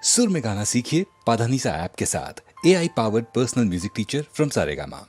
सुर में गाना सीखिए पाधानीसा ऐप के साथ। AI powered personal music teacher from Saregama.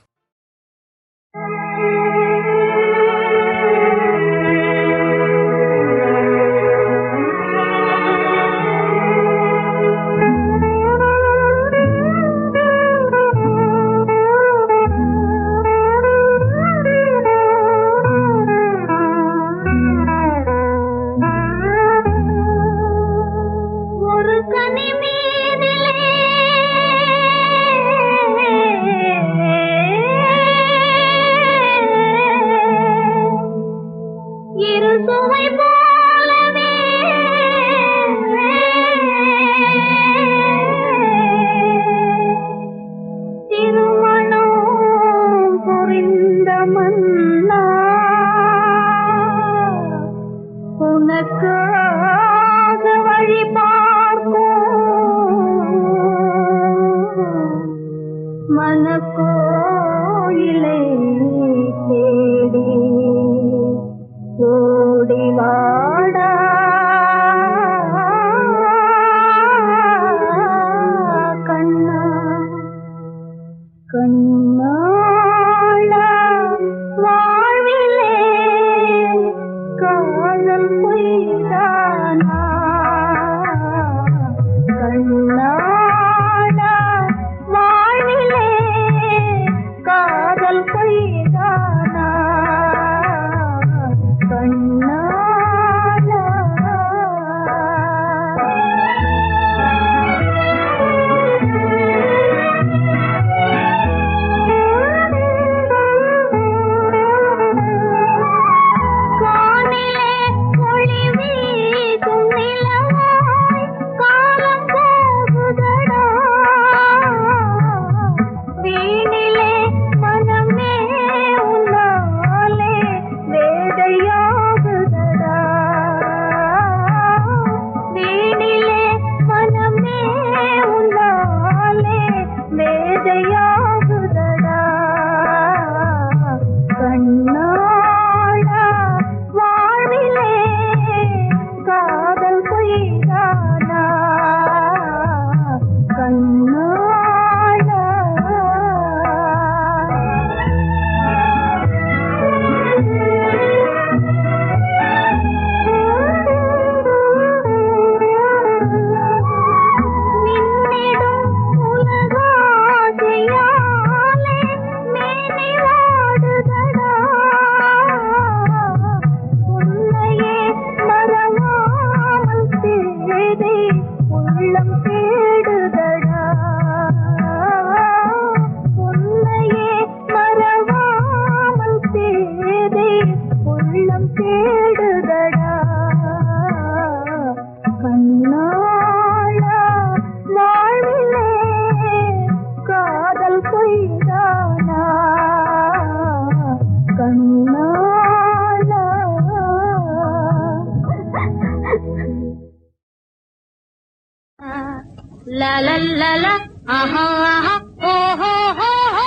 La la la la, aha aha, oh ho ho ho.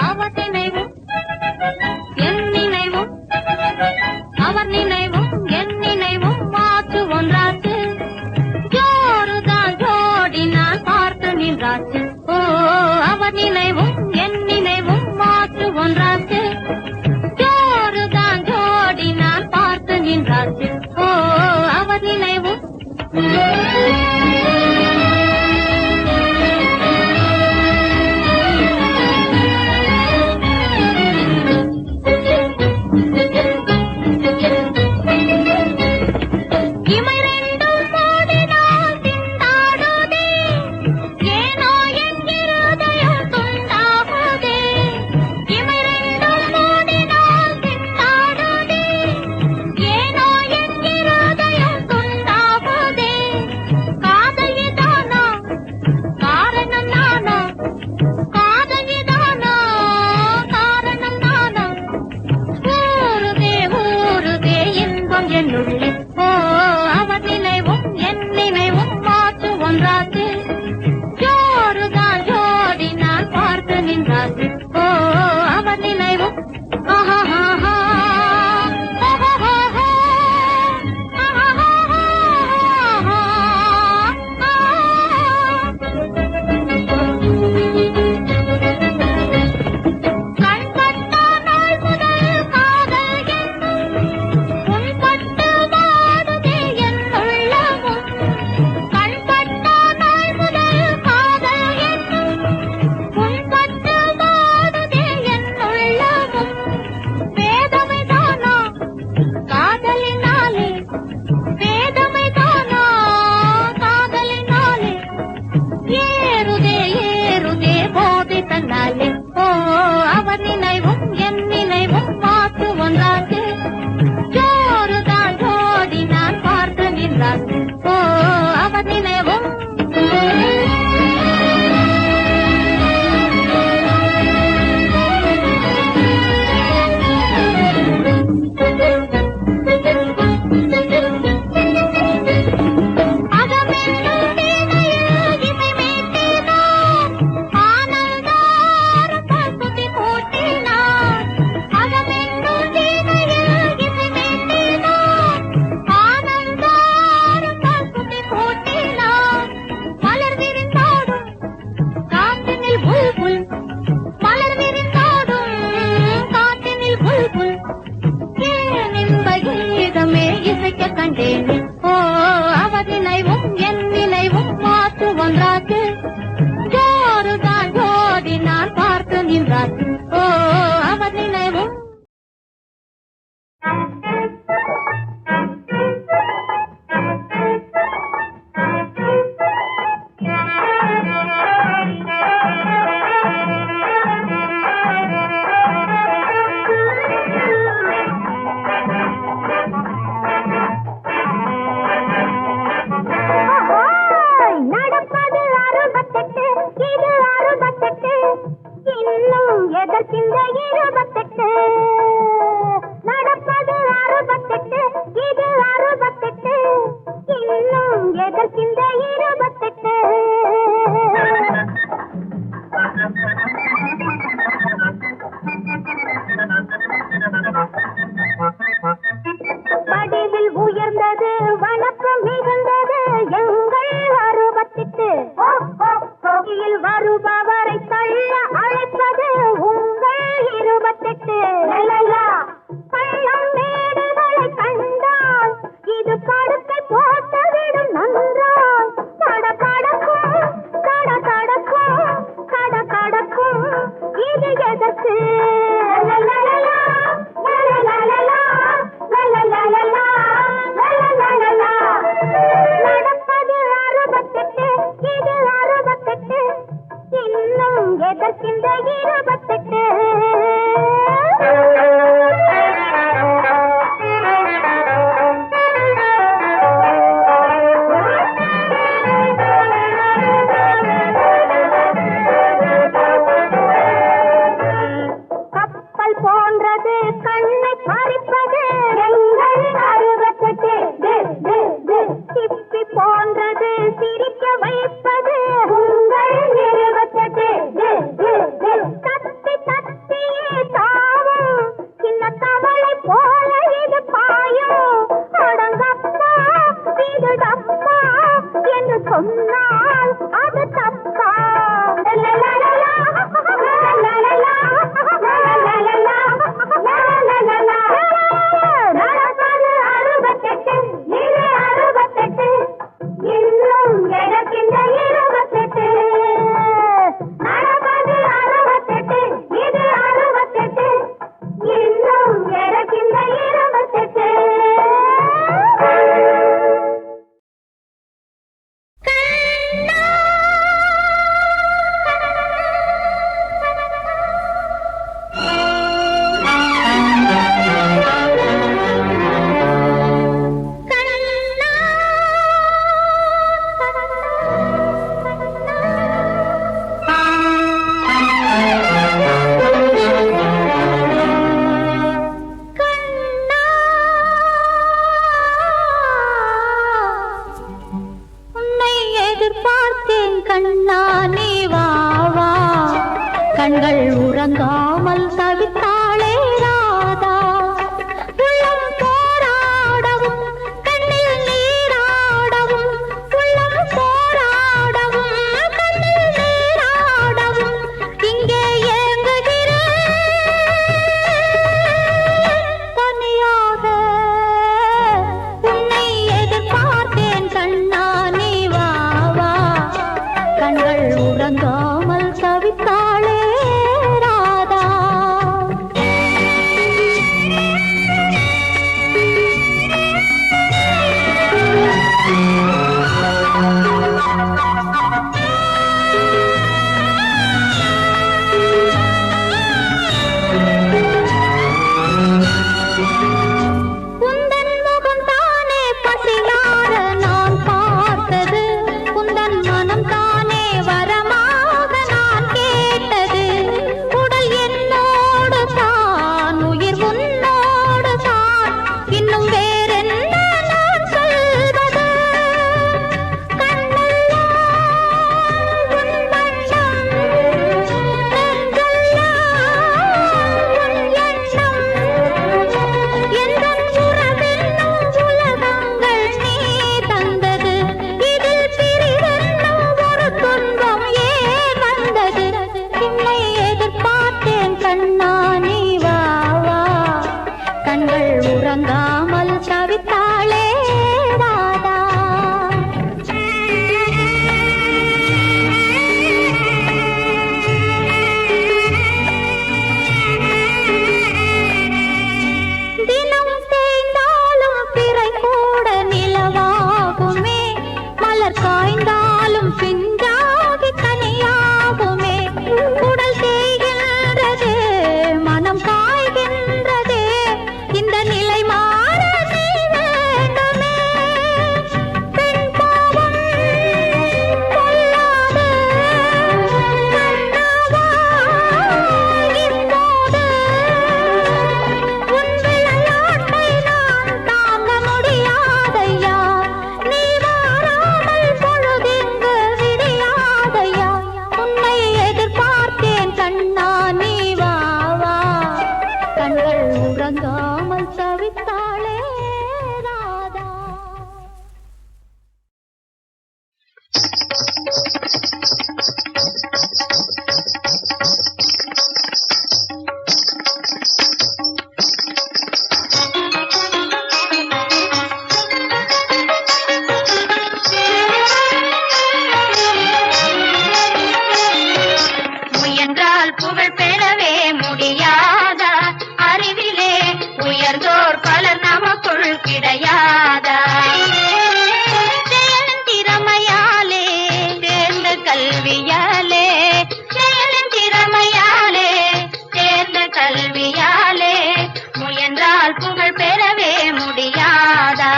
அவர் நினைவும் என் நினைவும், அவர் நினைவும் என் நினைவும் மாற்று ஒன்றாச்சு. ஜோருதான் ஜோடி நான் பார்த்து நின்றாச்சு. ஓ அவர் நினைவும் என் நினைவும் மாற்று ஒன்றாச்சு. ஜோருதான் ஜோடி நான் பார்த்து நின்றாச்சு. ஓ அவர் நினைவும் ஏனோ எதற்கிந்த 28 நடப்பது 68 இது 68 இன்னும் எதற்கிந்த 28 வடிவில் உயர்ந்தது வணக்கம் மிகுந்தது எங்கள் 68 வருபவரை தள்ள அழைப்பது உங்கள் 28 பள்ளம் மேடுகளை கண்டால் இது படுக்கை போட்டுவிடும் நன்றால் கடக்கும் கடக்கும் இது எதற்கு நடப்பது 68 இது 68 இன்னும் எதற்கிந்த 28 கப்பல் போன்றது கண்ணை பறிப்பது எங்கள் 68 சிப்பி போன்றது சிரிக்க வைப்பது உங்கள் 28 தத்தி தத்தியே தாவும் சின்ன தவளை போல இது பாயும் அடங்கப்பா இது டப்பா என்று சொன்னால் அது தப்பா நடப்பது 68 இது 68 இன்னும் எதற்கிந்த 28 நடப்பது 68 இது 68 இன்னும் எதற்கிந்த 28 உன்னை எதிர்பார்த்தேன் கண்ணா நீ வா வா கண்கள் உறங்காமல் தவித்தாளே ராதா உள்ளம் போராடவும் கண்ணில் நீராடவும் உள்ளம் போராடவும் கண்ணில் நீராடவும் இங்கே ஏங்குகிறேன் தனியாக உன்னை எதிர்பார்த்தேன் கண்ணா நீ வா வா கண்கள் உறங்காமல் தவித்தாளே ராதா புகழ் பெறவே முடியாதா? அறிவிலே உயர்ந்தோர் பலர் நமக்குள் கிடையாதா? செயலின் திறமையாலே தேர்ந்த கல்வியாலே, செயலின் திறமையாலே தேர்ந்த கல்வியாலே முயன்றால் புகழ் பெறவே முடியாதா?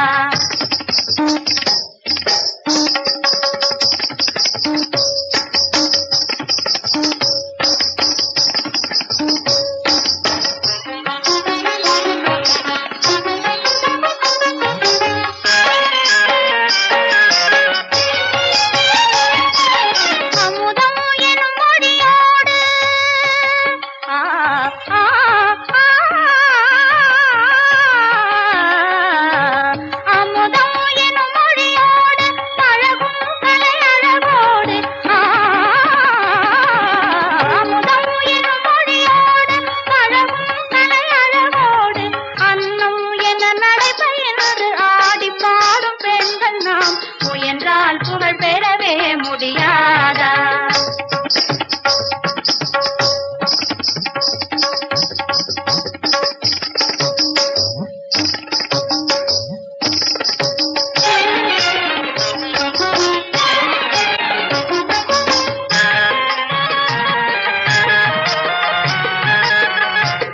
புகழ் பெறவே முடியாதா?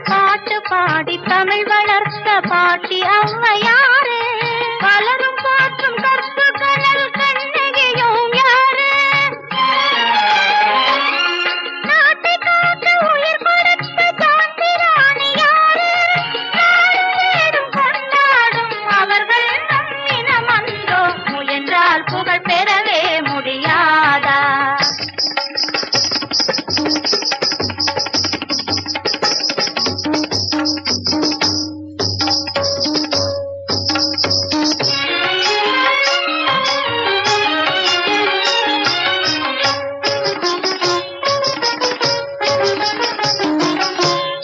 பாட்டு பாடி தமிழ் வளர்த்த பாட்டி அம்மையாரே, பலரும் பார்க்கும் கற்பு கடல் கண்ணகியும் யாரு? நாட்டை காக்க உயிர் கொடுத்த சாந்திராணி யாரு? நாடும் கொண்டாடும் அவர்கள் நம் இனமன்றோ, முயன்றால் புகழ் பெறவே முடியாதா?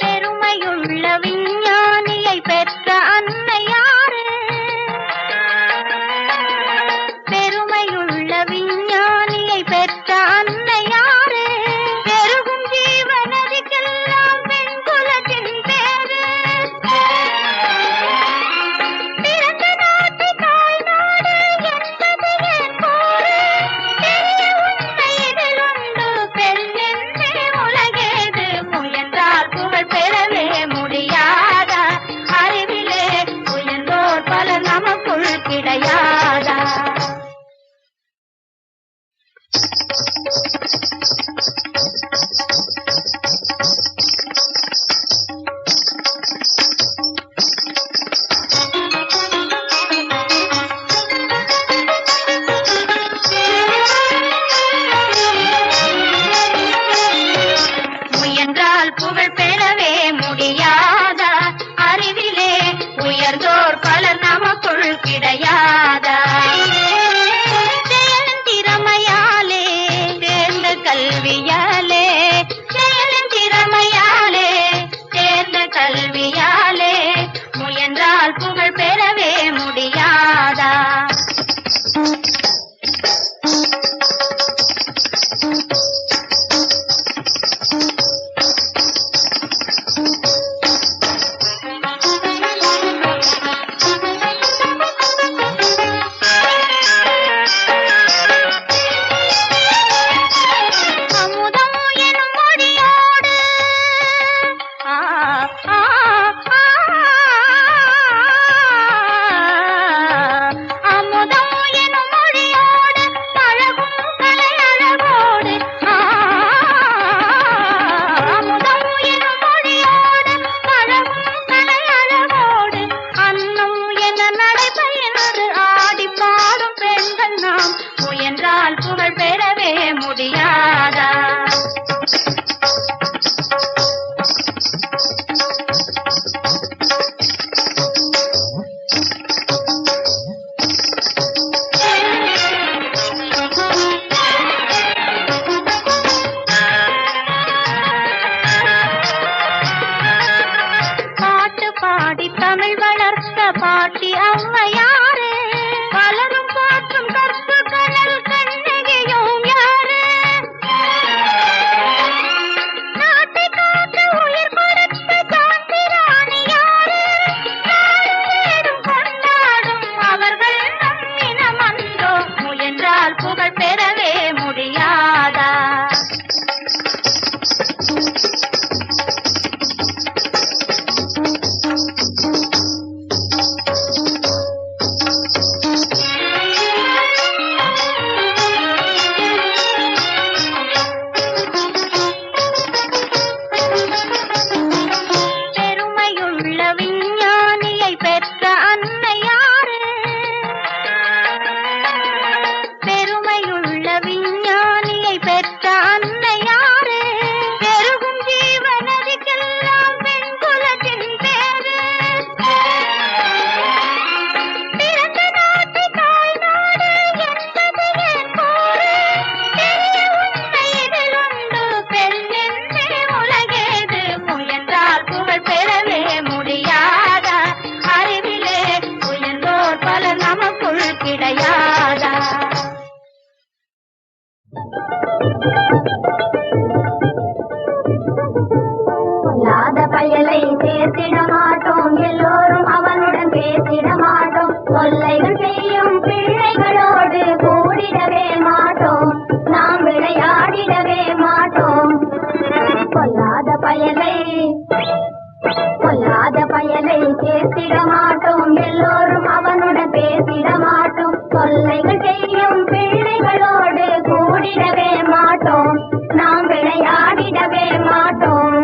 பெருமையுள்ள விஞ்ஞானியை பெற்ற அன்னை யாரு? பெருமையுள்ள விஞ்ஞானியை பெற்ற அன்னை யாரு? பெருகும் ஜீவநதிக்கெல்லாம் பெண் குலத்தின் பேரு. பிறந்த நாட்டு தாய்நாடு என்பது என் கூறு. பெரிய உண்மை இதில் உண்டு, பெண்ணென்றே உலகேது. முயன்றால் புகழ் பெறவே முடியாதா? அறிவிலே உயர்ந்தோர் பலர் நமக்குள் கிடையாதா? முயன்றால் புகழ் பெறவே முடியாதா? அறிவிலே உயர்ந்தோர் பலர் நமக்குள் கிடையாதா? செயலின் திறமையாலே தேர்ந்த கல்வியாலே, செயலின் திறமையாலே தேர்ந்த கல்வியாலே முயன்றால் புகழ் பெறவே முடியாதா? பொல்லாத பயலை சேர்த்திட மாட்டோம், எல்லோரும் அவனுடன் பேசிட மாட்டோம். தொல்லைகள் செய்யும் பிள்ளைகளோடு கூடிடவே மாட்டோம், நாம் விளையாடிடவே மாட்டோம். பொல்லாத பயலை சேர்த்திட மாட்டோம், எல்லோரும் அவனுடன் பேசிட மாட்டோம். தொல்லைகள் செய்யும் பிள்ளைகளோடு கூடிடவே மாட்டோம், நாம் விளையாடிடவே மாட்டோம்.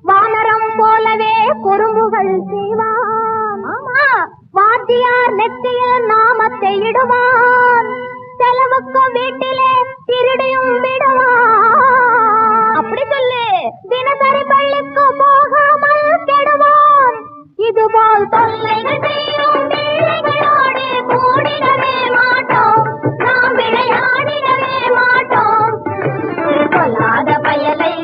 வானரம் போலவே குறும்புகள் செய்வான், வாத்தியார் நெற்றியில் நாமத்தை இடுவான், செலவுக்கு வீட்டிலே திருடியும் விடுவான். அப்படி சொல்லு, தினசரி பள்ளிக்கு போகாமல் கெடுவான். இதுபோல் தொல்லைகள் செய்யும் பிள்ளைகளோடு கூடிடவே மாட்டோம், நாம் விளையாடிடவே மாட்டோம். பொல்லாத பயலை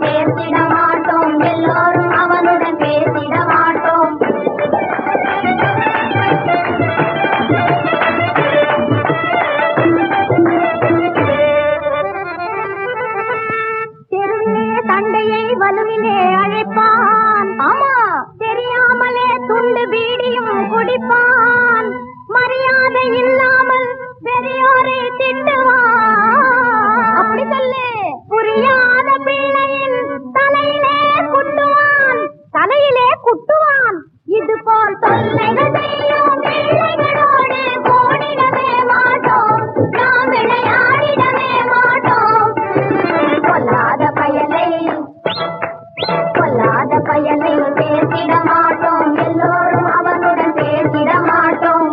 சேர்த்திட மாட்டோம், எல்லோரும் அவனுடன் பேசிட மாட்டோம். தெருவிலே சண்டையை வலுவிலே அழைப்பான், ஆமா தெரியாமலே துண்டு பீடியும் குடிப்பான். மரியாதை இல்லாமல் பெரியோரை திட்டுவான். அப்படி சொல்லு, புரியாத பிள்ளையின் தலையிலே குட்டுவான். இது போல் தொல்லைகள் செய்யும் பிள்ளைகளோடு கூடிடவே மாட்டோம், நாம் விளையாடிடவே மாட்டோம். பொல்லாத பயலை பேசிட மாட்டோம், எல்லோரும் அவனுடன் பேசிட மாட்டோம்.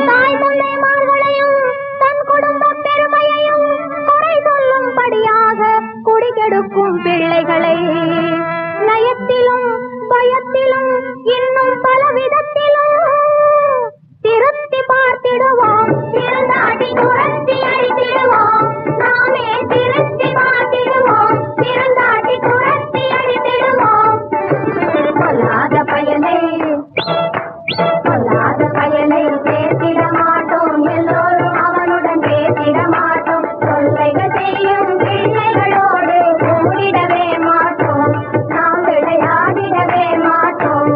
தாய்மொழிமார்களையும் தன் குடும்ப பெருமையையும் குறை சொல்லும்படியாக குடிகெடுக்கும் பிள்ளைகளை நயத்திலும் பயத்திலும் இன்னும் பல விதத்திலும் திருத்தி பார்த்திடுவோம், திருந்தாட்டி துரத்தி அடித்திடுவோம். நாமே திருத்தி பார்த்திடுவோம், திருந்தாட்டி துரத்தி அடித்திடுவோம். பொல்லாத பயலை சேர்த்திட மாட்டோம், எல்லோரும் அவனுடன் பேசிட மாட்டோம். தொல்லைகள் செய்யும் பிள்ளைகளோடு கூடிடவே மாட்டோம், நாம் விளையாடிடவே மாட்டோம்.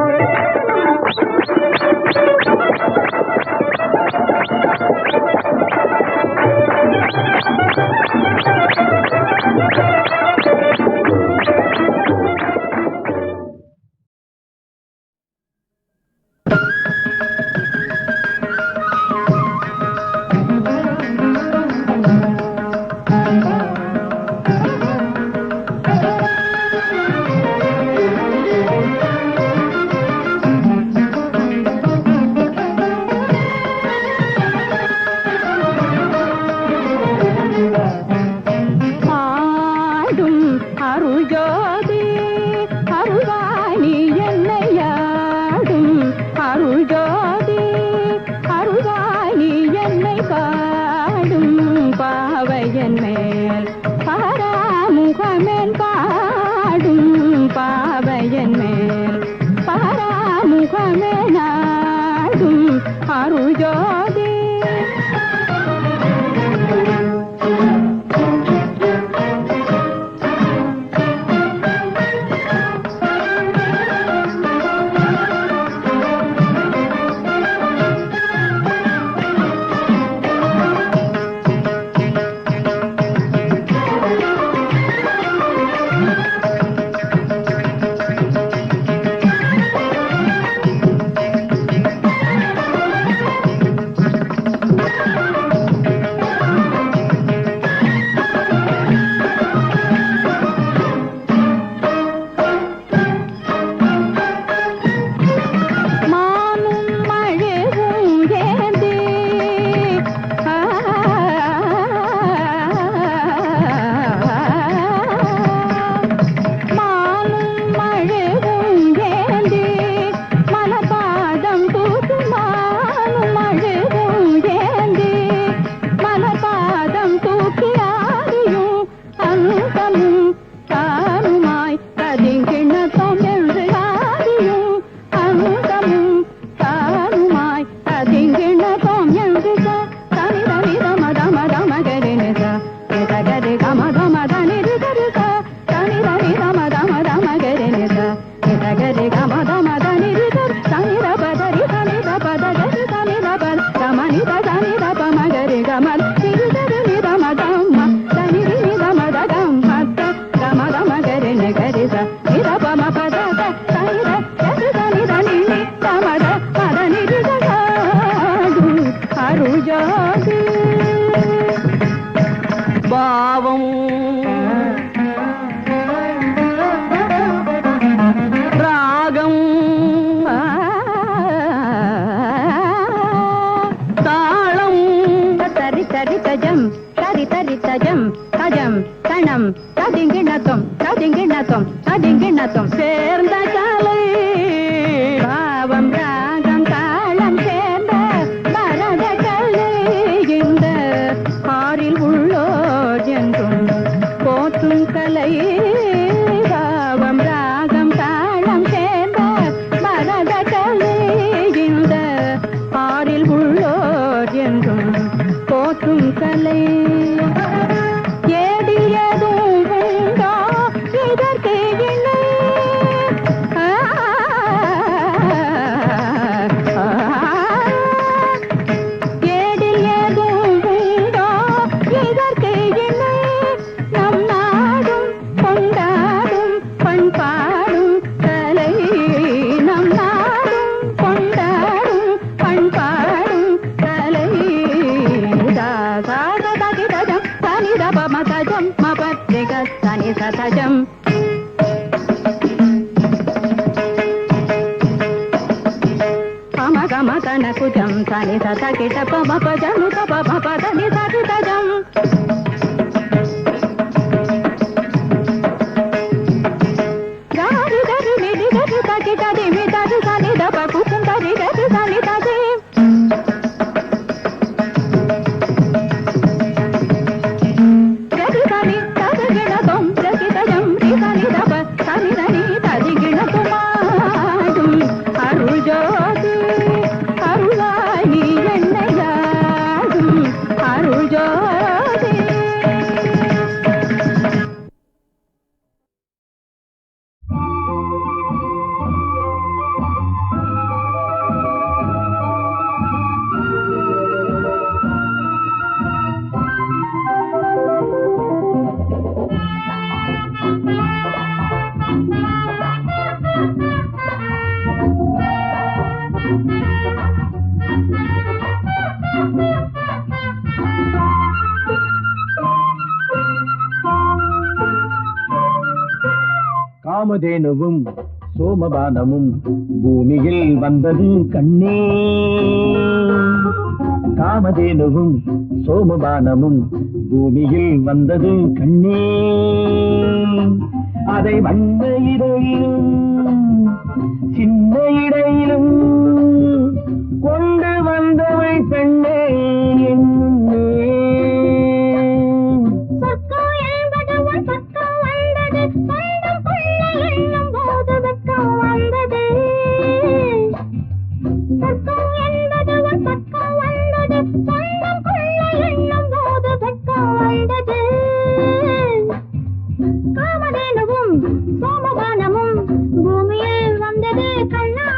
தாளம் ராகம் தாளம் தரி தரி தஜம் தரி தரி தஜம் தஜம் தணம் ததிங்கிணத்தும் ததிங்கிணத்தும் ததிங்கிணத்தும் சேர்ந்த கலை பாவம் ராகம் தாளம் சேர்ந்த பரத கலை இந்த ஆறில் உள்ளோர் என்றும் போற்றும் கலை பாவம் ராகம் தாளம் சேர்ந்த பரத கலை இந்த ஆறில் உள்ளோர் என்றும் போற்றும் கலை ஏடியதும் உண்டோ இதற்கு இணை ஏடில் ஏதும் உண்டோ இதற்கு இணை நம் நாடும் கொண்டாடும் பண்பாடும் கலை நம் நாடும் கொண்டாடும் பண்பாடும் கலை தாசாதகிதஜம் தனிதபமதஜம் மபத்ரிக தனிசதஜம் பமகமதனகுஜம் தனிசதகிட பமபஜனு தபமபதனி சகிதஜம் గారి గరి నిడి గరి తగి తడి మీ తడి సని దప కుకుం గరి గరి సని తడి గరి సని తడి గిణ తొం ప్రతి తజం రి సని దప సని దని తడి గిణ తుమాడుం అరుள் ஜோதி அருளாய் நீ என்னையாடும் அருள் ஜோதி காமதேனுவும் சோமபானமும் பூமியில் வந்தது கண்ணே காமதேனுவும் சோமபானமும் பூமியில் வந்தது கண்ணே அதை வண்ண இடையிலும் சின்ன இடையிலும் கொண்டு வந்தவள் பெண்ணே என்னும் சொர்க்கம் என்பது உன் பக்கம் வந்தது சொந்தம் கொள்ள எண்ணும் போது வெட்கம் வந்தது சொர்க்கம் என்பது உன் பக்கம் வந்தது சொந்தம் கொள்ள எண்ணும் போது வெட்கம் வந்தது காமதேனுவும் சோமபானமும் பூமியில் வந்தது கண்ணா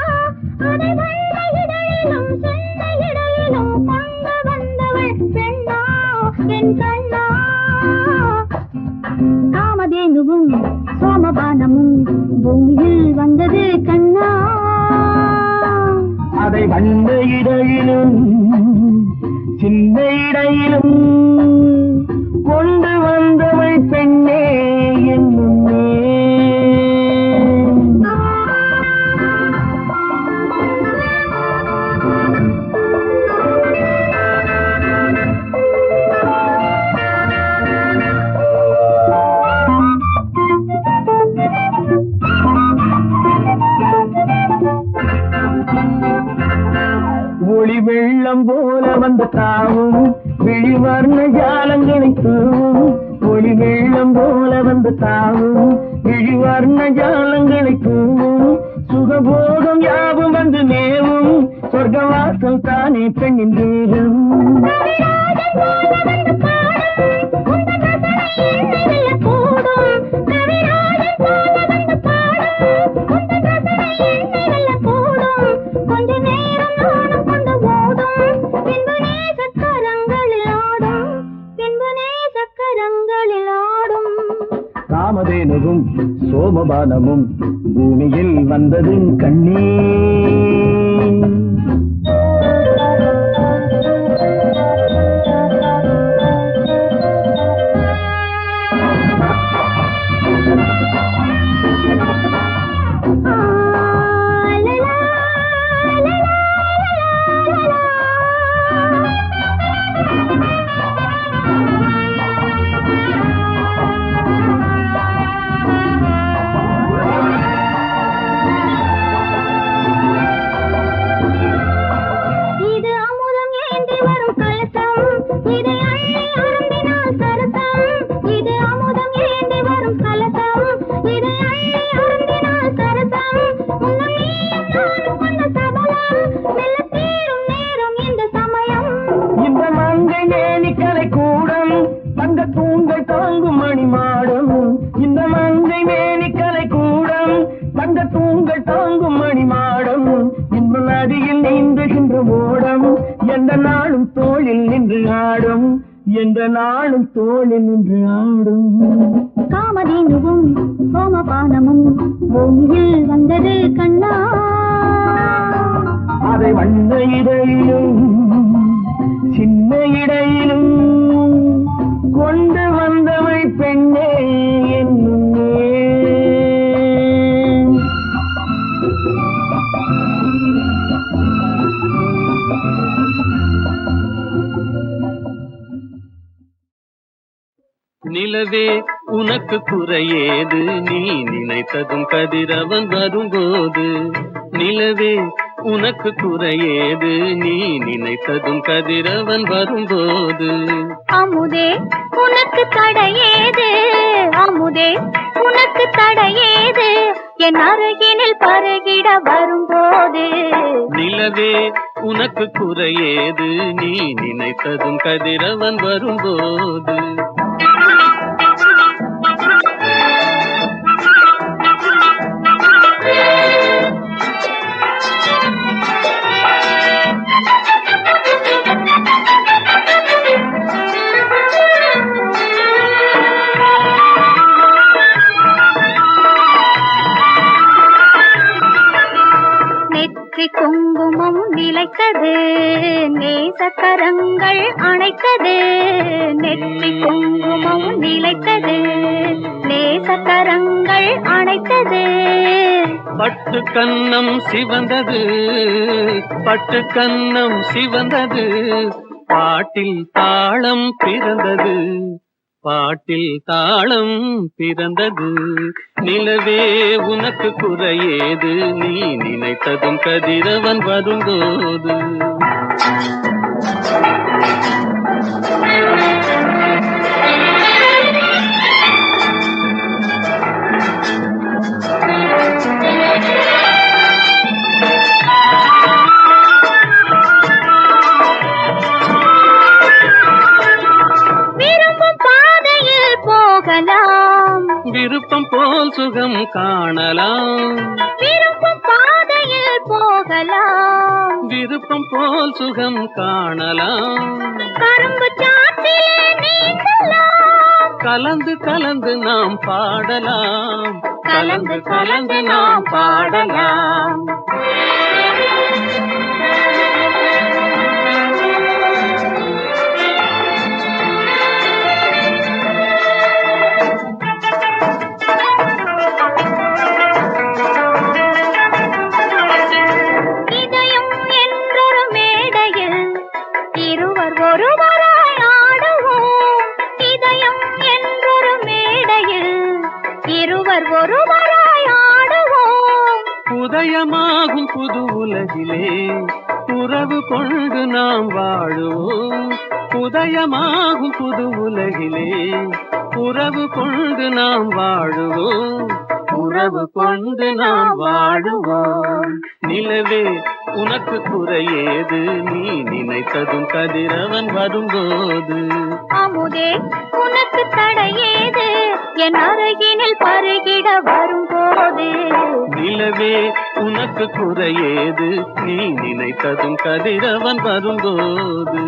அதை வந்த இடையிலும் சென்ற இடையிலும் கொண்டு வந்தவள் பெண்ணா என் கண்ணா காமதேனுவும் சோமபானமும் பூமியில் வந்தது கண்ணா அதை வண்ண இடையிலும் சின்ன இடையிலும் கொண்டு வந்தவள் பெண்ணே என்னும் ஒளி வெள்ளம் போல வந்து தாவும் விழிவர்ண ஜாலங்களை தூவும் ஒளி வெள்ளம் போல வந்து தாவும் விழிவர்ண ஜாலங்களை தூவும் சுகபோகம் யாவும் வந்து மேவும் சொர்க்கவாசல் தானே பெண்ணின் தேகம் காமதேனுவும் சோமபானமும் பூமியில் வந்தது கண்ணே தாங்கும் மணிமாடம் இந்த மங்கை மேனி கலை கூடம் தங்க தூங்கள் தாங்கும் மணிமாடம் இந்த நதியில் நீந்துகின்ற ஓடம் எந்த நாளும் தோளில் நின்று ஆடும் எந்த நாளும் தோளில் நின்று ஆடும் காமதேனுவும் சோமபானமும் பூமியில் வந்தது கண்ணா அதை வண்ண இடையிலும் சின்ன இடையிலும் கொண்டு வந்தவள் பெண்ணே என்னே நிலவே உனக்கு குறையேது நீ நினைத்ததும் கதிரவன் வரும்போது நிலவே உனக்கு குறையேது நீ நினைத்ததும் கதிரவன் வரும்போது அமுதே உனக்கு தடையேது அமுதே உனக்கு தடையேது என் அருகினில் பருகிட வரும்போது நிலவே உனக்கு குறையேது நீ நினைத்ததும் கதிரவன் வரும்போது குங்குமம் நிலைத்தது நேசக்கரங்கள் அணைத்தது நெற்றி குங்குமம் நிலைத்தது நேசக்கரங்கள் அணைத்தது பட்டு கன்னம் சிவந்தது பட்டு கன்னம் சிவந்தது பாட்டில் தாளம் பிறந்தது பாட்டில் தாளம் பிறந்தது நிலவே உனக்கு குறையேது நீ நினைத்ததும் கதிரவன் வரும்போது விருப்பம் போல் சுகம் காணலாம் விருப்பம் பாதையில் போகலாம் விருப்பம் போல் சுகம் காணலாம் கரும்பு சாற்றிலே நீந்தலாம் கலந்து கலந்து நாம் பாடலாம் கலந்து கலந்து நாம் பாடலாம் உதயமாகும் புது உலகிலே உறவு கொண்டு நாம் வாழுவோம் உதயமாகும் புது உலகிலே உறவு கொண்டு நாம் வாழுவோம் உறவு கொண்டு நாம் வாழுவோம் நிலவே உனக்கு குறையேது நீ நினைத்ததும் கதிரவன் வரும்போது அமுதே உனக்கு தடையேது என் அருகினில் பருகிட வரும்போது நிலவே உனக்கு குறையேது நீ நினைத்ததும் கதிரவன் வரும்போது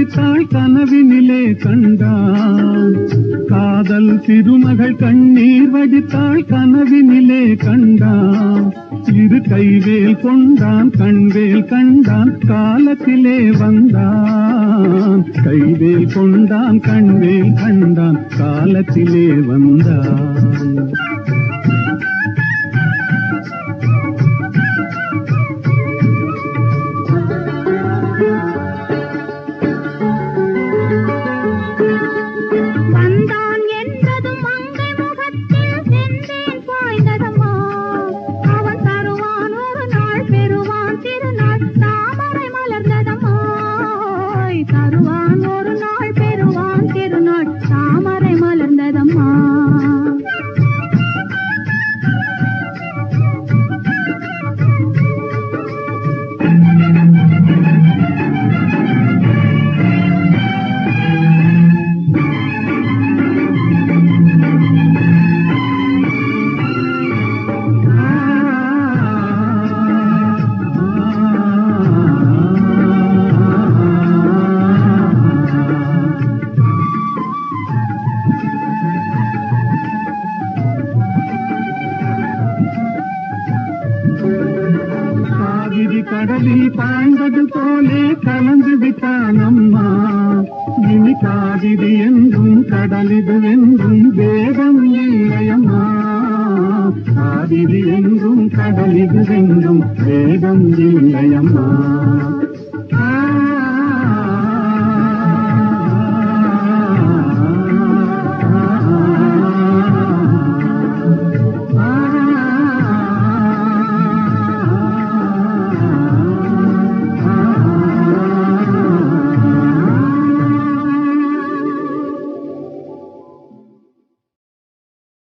வடித்தாள் கனவினிலே கண்டான். காதல் திருமகள் கண்ணீர் வடித்தாள் கனவினிலே கண்டான். இரு கைவேல் கொண்டான் கண்வேல் கண்டான் காலத்திலே வந்தான். கைவேல் கொண்டான் கண்வேல் கண்டான் காலத்திலே வந்தான். வந்தான் என்பதும் மங்கை முகத்தில் செந்தேன் பாய்ந்ததம்மா. அவன் தருவான் ஒரு நாள் பெறுவான் திருநாள் தாமரை மலர்ந்ததம்மா. தருவான் ஒரு நாள் பெறுவான் திருநாள் தாமரை மலர்ந்ததம்மா. காவிரி கடலில் பாய்ந்தது போலே கலந்து விட்டான் அம்மா. இனி காவிரி என்றும் கடலிது என்றும் வேதம் இல்லையம்மா. காவிரி என்றும் கடலிது என்றும் வேதம் இல்லையம்மா.